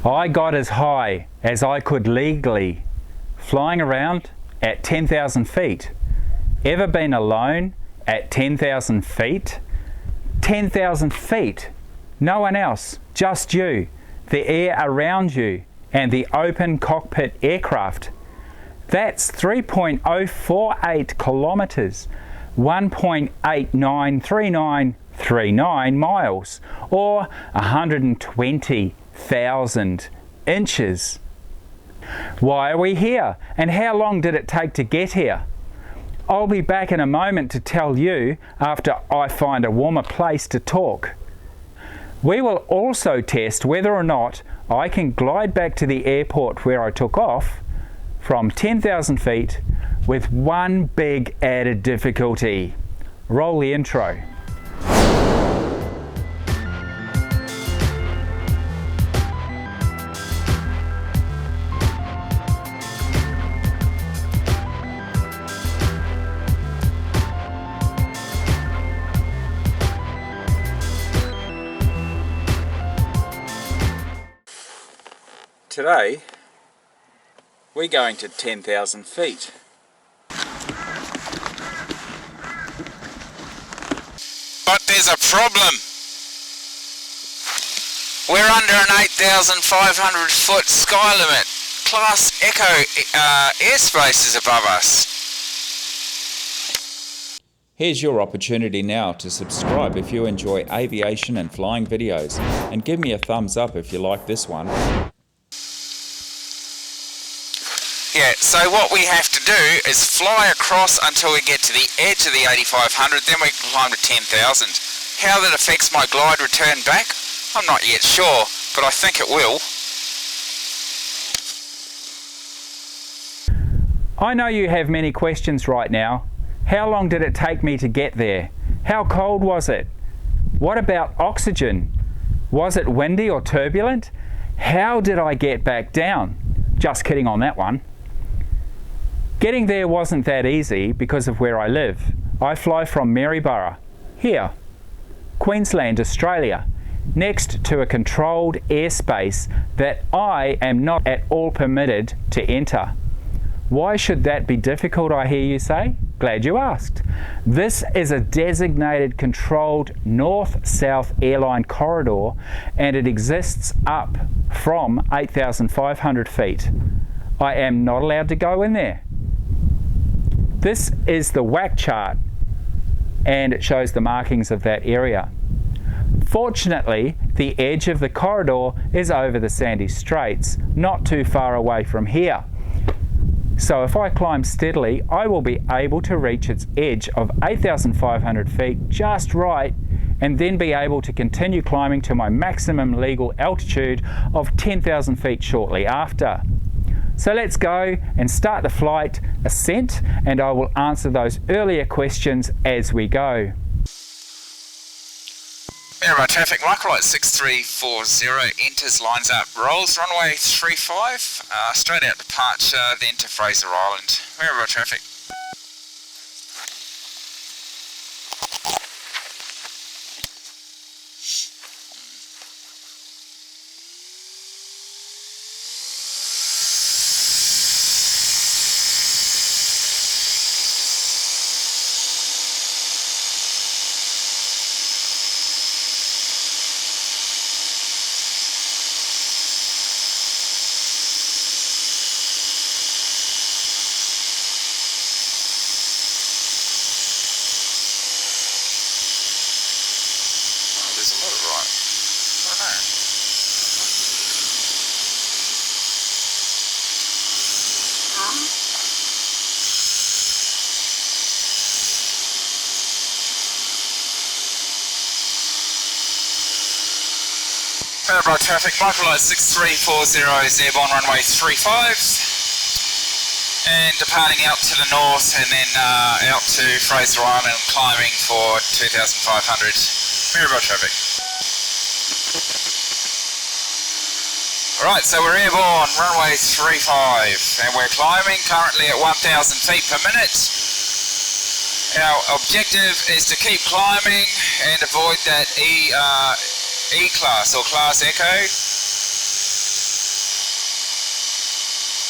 I got as high as I could legally, flying around at 10,000 feet. Ever been alone at 10,000 feet? 10,000 feet, no one else, just you, the air around you, and the open cockpit aircraft. That's 3.048 kilometres, 1.893939 miles, or 120,000 inches. Why are we here, and how long did it take to get here? I'll be back in a moment to tell you after I find a warmer place to talk. We will also test whether or not I can glide back to the airport where I took off from 10,000 feet with one big added difficulty. Roll the intro. Today, we're going to 10,000 feet. But there's a problem. We're under an 8,500 foot sky limit. Class Echo airspace is above us. Here's your opportunity now to subscribe if you enjoy aviation and flying videos, and give me a thumbs up if you like this one. Yeah, so what we have to do is fly across until we get to the edge of the 8,500, then we can climb to 10,000. How that affects my glide return back, I'm not yet sure, but I think it will. I know you have many questions right now. How long did it take me to get there? How cold was it? What about oxygen? Was it windy or turbulent? How did I get back down? Just kidding on that one. Getting there wasn't that easy because of where I live. I fly from Maryborough, here, Queensland, Australia, next to a controlled airspace that I am not at all permitted to enter. Why should that be difficult, I hear you say? Glad you asked. This is a designated controlled north-south airline corridor, and it exists up from 8,500 feet. I am not allowed to go in there. This is the WAC chart, and it shows the markings of that area. Fortunately, the edge of the corridor is over the Sandy Straits, not too far away from here. So if I climb steadily, I will be able to reach its edge of 8,500 feet just right, and then be able to continue climbing to my maximum legal altitude of 10,000 feet shortly after. So let's go and start the flight, ascent, and I will answer those earlier questions as we go. Maryborough traffic, Microlight 6340 enters, lines up, rolls runway 35, straight out departure, then to Fraser Island. Maryborough traffic. There's a lot of right. I don't know. Maryborough traffic, Microlight 6340 is airborne runway 35, and departing out to the north and then out to Fraser Island, climbing for 2,500. Maryborough traffic. Alright, so we're airborne, runway 35, and we're climbing currently at 1,000 feet per minute. Our objective is to keep climbing and avoid that E-class or class Echo.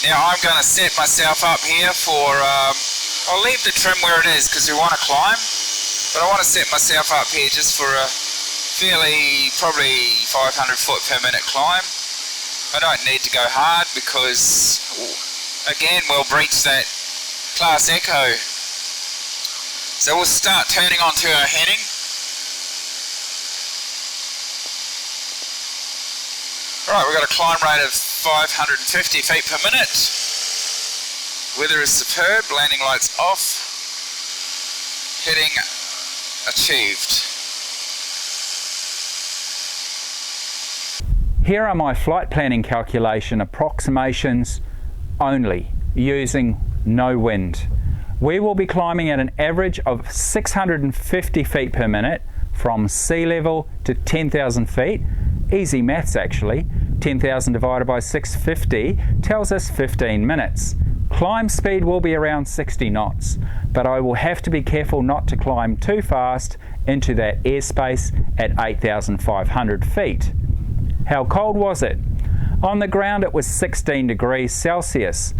Now I'm going to set myself up here for, I'll leave the trim where it is because we want to climb, but I want to set myself up here just for a fairly, probably 500 foot per minute climb. I don't need to go hard because, again, we'll breach that class echo. So we'll start turning onto our heading. Right, we've got a climb rate of 550 feet per minute. Weather is superb, landing lights off. Heading achieved. Here are my flight planning calculation approximations only, using no wind. We will be climbing at an average of 650 feet per minute from sea level to 10,000 feet. Easy maths actually. 10,000 divided by 650 tells us 15 minutes. Climb speed will be around 60 knots, but I will have to be careful not to climb too fast into that airspace at 8,500 feet. How cold was it? On the ground it was 16 degrees Celsius.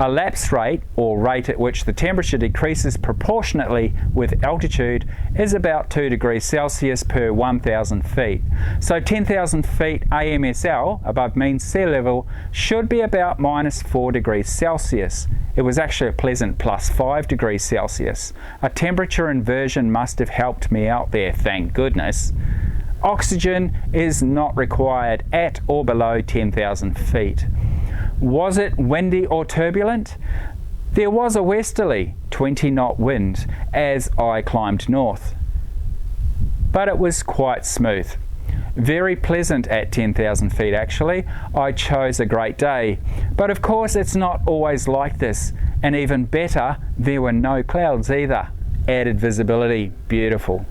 A lapse rate, or rate at which the temperature decreases proportionately with altitude, is about 2 degrees Celsius per 1,000 feet. So 10,000 feet AMSL, above mean sea level, should be about -4 degrees Celsius. It was actually a pleasant +5 degrees Celsius. A temperature inversion must have helped me out there, thank goodness. Oxygen is not required at or below 10,000 feet. Was it windy or turbulent? There was a westerly 20-knot wind as I climbed north, but it was quite smooth. Very pleasant at 10,000 feet actually. I chose a great day, but of course it's not always like this, and even better, there were no clouds either. Added visibility, beautiful.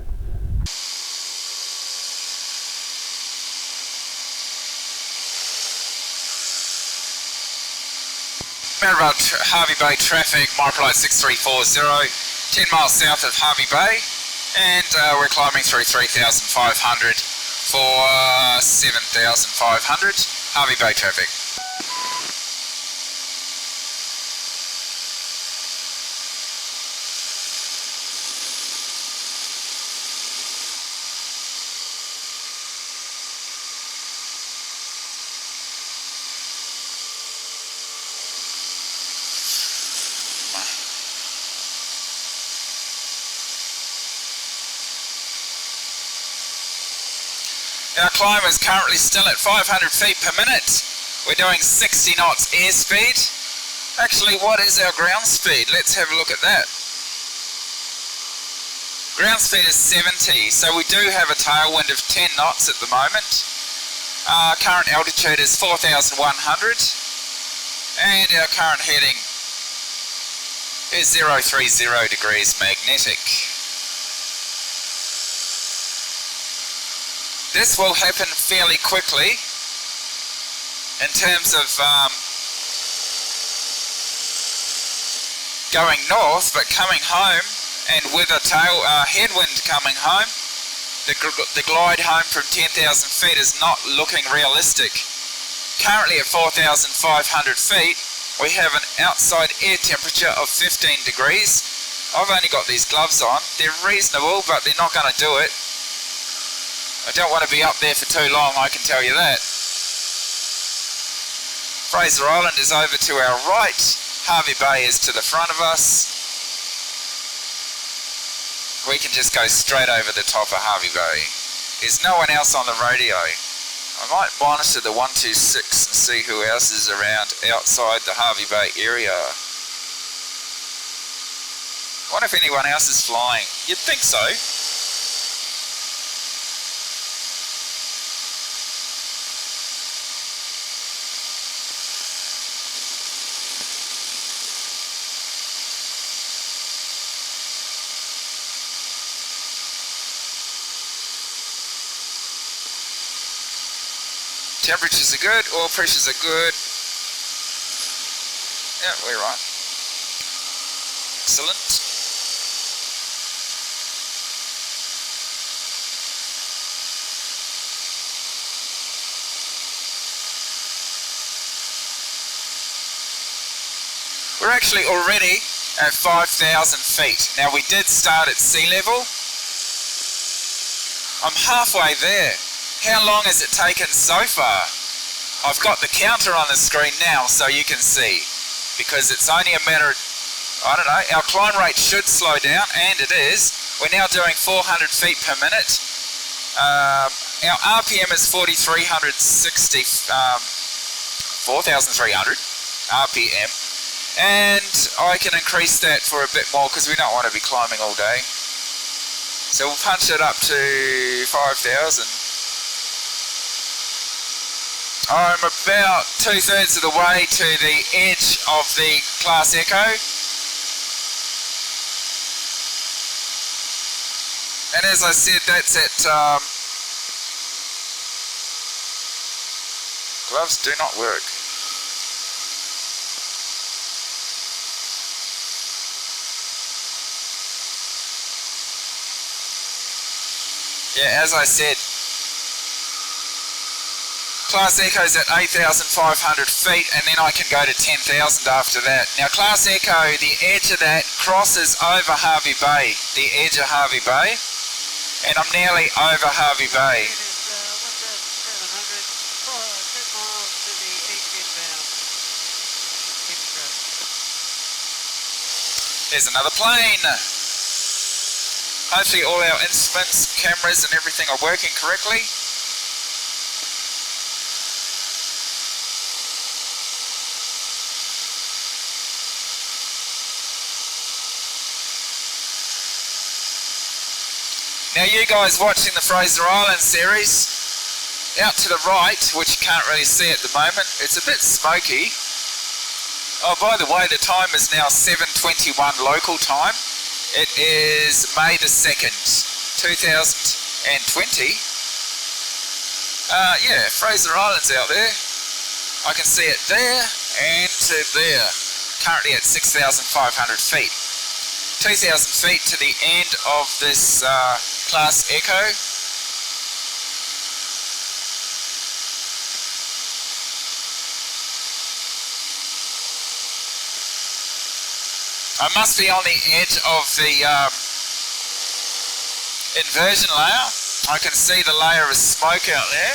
Maryborough Harvey Bay traffic, Microlight 6340, 10 miles south of Harvey Bay, and we're climbing through 3,500 for 7,500, Harvey Bay traffic. Our climb is currently still at 500 feet per minute. We're doing 60 knots airspeed. Actually, what is our ground speed? Let's have a look at that. Ground speed is 70, so we do have a tailwind of 10 knots at the moment. Current altitude is 4,100, and our current heading is 030 degrees magnetic. This will happen fairly quickly in terms of going north, but coming home, and with a headwind coming home, the glide home from 10,000 feet is not looking realistic. Currently at 4,500 feet, we have an outside air temperature of 15 degrees. I've only got these gloves on. They're reasonable, but they're not going to do it. I don't want to be up there for too long, I can tell you that. Fraser Island is over to our right. Harvey Bay is to the front of us. We can just go straight over the top of Harvey Bay. There's no one else on the radio. I might monitor the 126 and see who else is around outside the Harvey Bay area. I wonder if anyone else is flying. You'd think so. Temperatures are good, oil pressures are good. Yeah, we're right. Excellent. We're actually already at 5,000 feet. Now we did start at sea level. I'm halfway there. How long has it taken so far? I've got the counter on the screen now so you can see, because it's only a matter of, I don't know, our climb rate should slow down, and it is. We're now doing 400 feet per minute. Our RPM is 4,360, 4,300 RPM, and I can increase that for a bit more because we don't want to be climbing all day. So we'll punch it up to 5,000. I'm about 2/3 of the way to the edge of the Class Echo. And as I said, that's at... gloves do not work. Yeah, as I said, Class Echo's at 8,500 feet, and then I can go to 10,000 after that. Now Class Echo, the edge of that crosses over Harvey Bay, the edge of Harvey Bay, and I'm nearly over Harvey Bay. There's another plane. Hopefully all our instruments, cameras and everything are working correctly. Now you guys watching the Fraser Island series, out to the right, which you can't really see at the moment, it's a bit smoky. Oh, by the way, the time is now 7:21 local time. It is May the 2nd, 2020. Yeah, Fraser Island's out there. I can see it there and to there. Currently at 6,500 feet. 2,000 feet to the end of this Class Echo. I must be on the edge of the inversion layer. I can see the layer of smoke out there,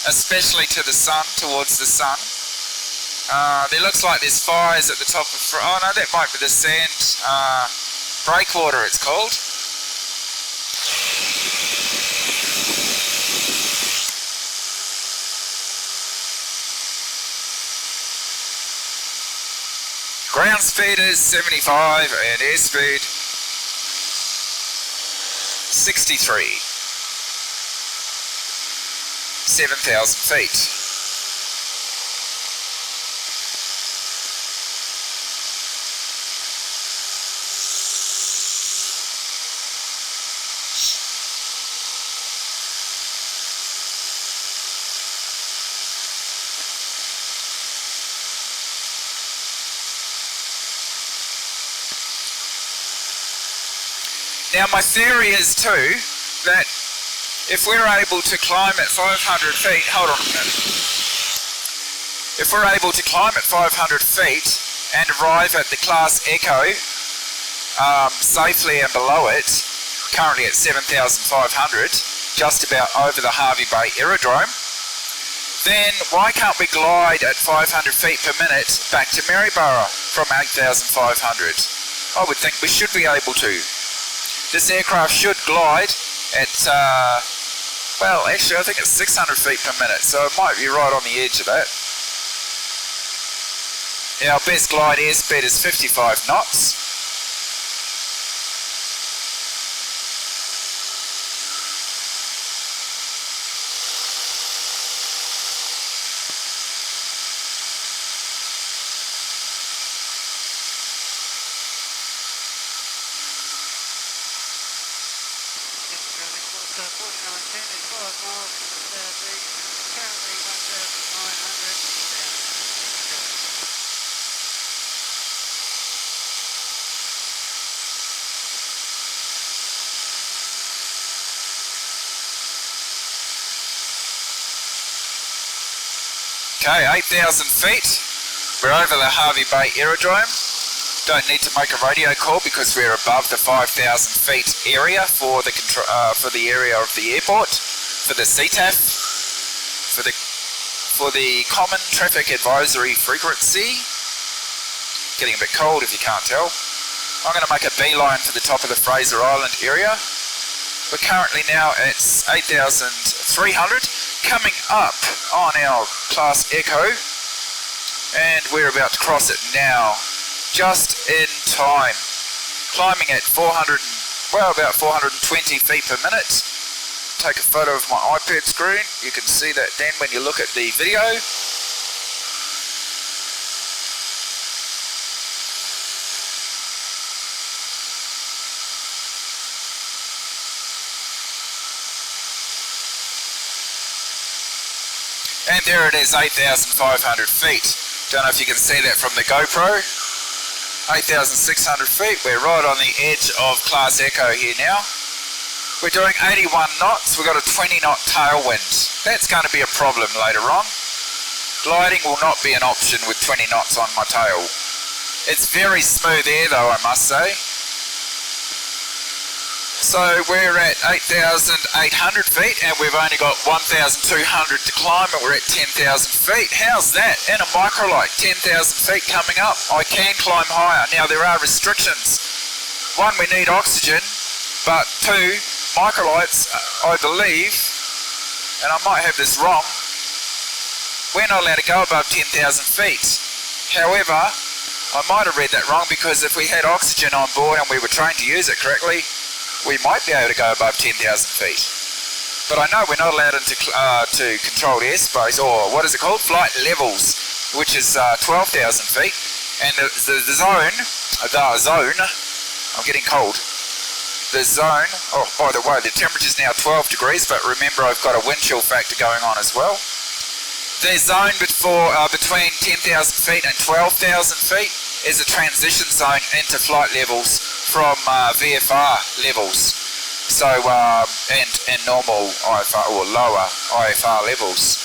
especially to the sun, towards the sun. There looks like there's fires at the top of... oh no, that might be the sand breakwater it's called. Ground speed is 75 and airspeed 63. 7,000 feet. Now my theory is too that if we're able to climb at 500 feet, hold on a minute. If we're able to climb at 500 feet and arrive at the Class Echo safely and below it, currently at 7,500, just about over the Harvey Bay Aerodrome, then why can't we glide at 500 feet per minute back to Maryborough from 8,500? I would think we should be able to. This aircraft should glide at, well, actually I think it's 600 feet per minute, so it might be right on the edge of that. Our best glide airspeed is 55 knots. Okay, 8,000 feet. We're over the Hervey Bay Aerodrome. Don't need to make a radio call because we're above the 5,000 feet area for the area of the airport, for the CTAF, for the Common Traffic Advisory Frequency. Getting a bit cold if you can't tell. I'm going to make a beeline for the top of the Fraser Island area. We're currently now at 8,300, coming up on our Class Echo, and we're about to cross it now. Just in time, climbing at about 420 feet per minute. Take a photo of my iPad screen. You can see that then when you look at the video. And there it is, 8,500 feet. Don't know if you can see that from the GoPro. 8,600 feet, we're right on the edge of Class Echo here now. We're doing 81 knots, we've got a 20 knot tailwind. That's going to be a problem later on. Gliding will not be an option with 20 knots on my tail. It's very smooth air though, I must say. So we're at 8,800 feet and we've only got 1,200 to climb and we're at 10,000 feet. How's that? In a microlight, 10,000 feet coming up. I can climb higher. Now there are restrictions. One, we need oxygen, but two, microlights, I believe, and I might have this wrong, we're not allowed to go above 10,000 feet. However, I might have read that wrong because if we had oxygen on board and we were trained to use it correctly, we might be able to go above 10,000 feet. But I know we're not allowed into to controlled airspace, or what is it called? Flight levels, which is 12,000 feet. And the zone, I'm getting cold. The zone, oh, by the way, the temperature's now 12 degrees, but remember I've got a wind chill factor going on as well. The zone between 10,000 feet and 12,000 feet is a transition zone into flight levels from VFR levels, so and normal IFR or lower IFR levels.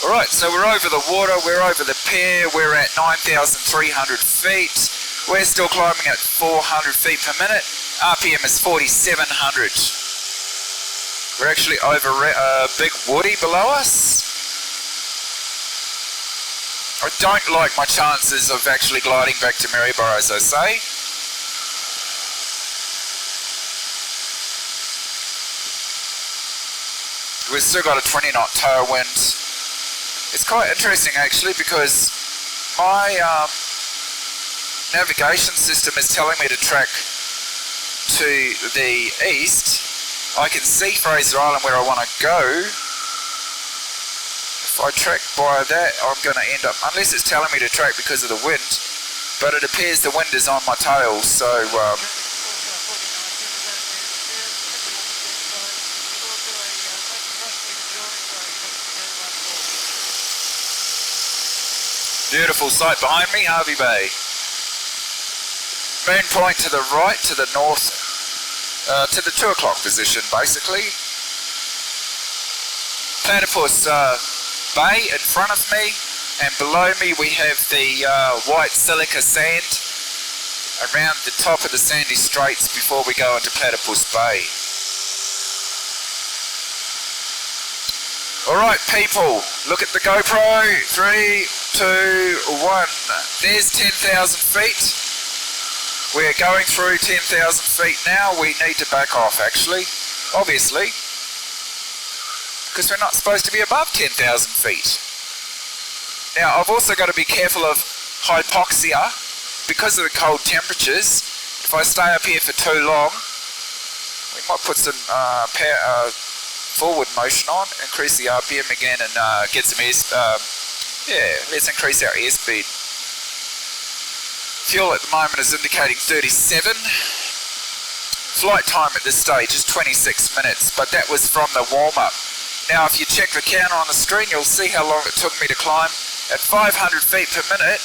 Alright, so we're over the water, we're over the pier, we're at 9,300 feet, we're still climbing at 400 feet per minute, RPM is 4,700. We're actually over a big woody below us. I don't like my chances of actually gliding back to Maryborough, as I say. We've still got a 20 knot tailwind. It's quite interesting actually because my navigation system is telling me to track to the east. I can see Fraser Island where I want to go. If I track by that, I'm going to end up, unless it's telling me to track because of the wind, but it appears the wind is on my tail, so beautiful sight behind me, Hervey Bay. Moon Point to the right, to the north, to the 2 o'clock position basically. Platypus Bay in front of me, and below me we have the white silica sand around the top of the sandy straits before we go into Platypus Bay. Alright people, look at the GoPro. 3, 2, 1. There's 10,000 feet. We're going through 10,000 feet now. We need to back off actually, obviously, because we're not supposed to be above 10,000 feet. Now I've also got to be careful of hypoxia because of the cold temperatures. If I stay up here for too long, we might put some forward motion on, increase the RPM again and get some let's increase our airspeed. Fuel at the moment is indicating 37. Flight time at this stage is 26 minutes, but that was from the warm-up. Now if you check the counter on the screen, you'll see how long it took me to climb. At 500 feet per minute,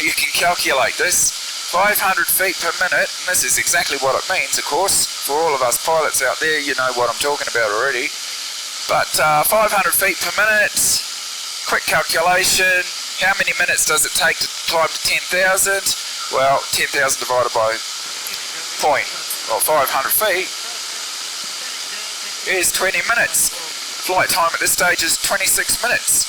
you can calculate this, 500 feet per minute, and this is exactly what it means, of course, for all of us pilots out there, you know what I'm talking about already. But 500 feet per minute, quick calculation. How many minutes does it take to climb to 10,000? Well, 10,000 divided by 500 feet is 20 minutes. Flight time at this stage is 26 minutes.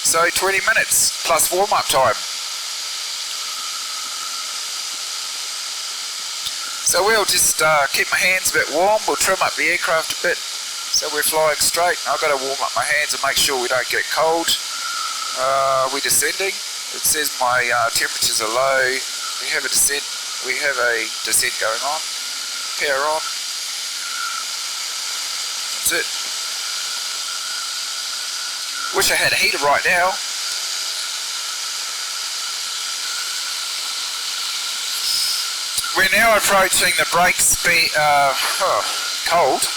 So 20 minutes plus warm-up time. So we'll just keep my hands a bit warm. We'll trim up the aircraft a bit so we're flying straight. I've got to warm up my hands and make sure we don't get cold. We're descending. It says my temperatures are low. We have a descent going on. Power on. That's it. Wish I had a heater right now. We're now approaching the brake speed, cold.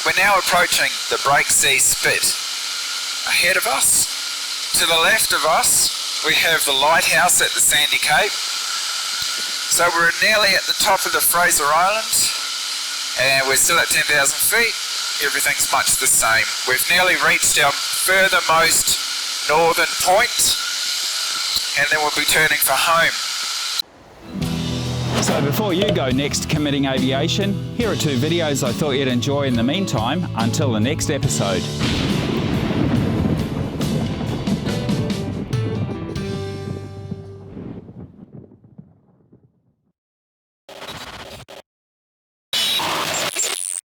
We're now approaching the brake sea spit. Ahead of us, to the left of us, we have the lighthouse at the Sandy Cape. So we're nearly at the top of the Fraser Island, and we're still at 10,000 feet. Everything's much the same. We've nearly reached our furthermost northern point, and then we'll be turning for home. So before you go next committing aviation, here are 2 videos I thought you'd enjoy in the meantime until the next episode.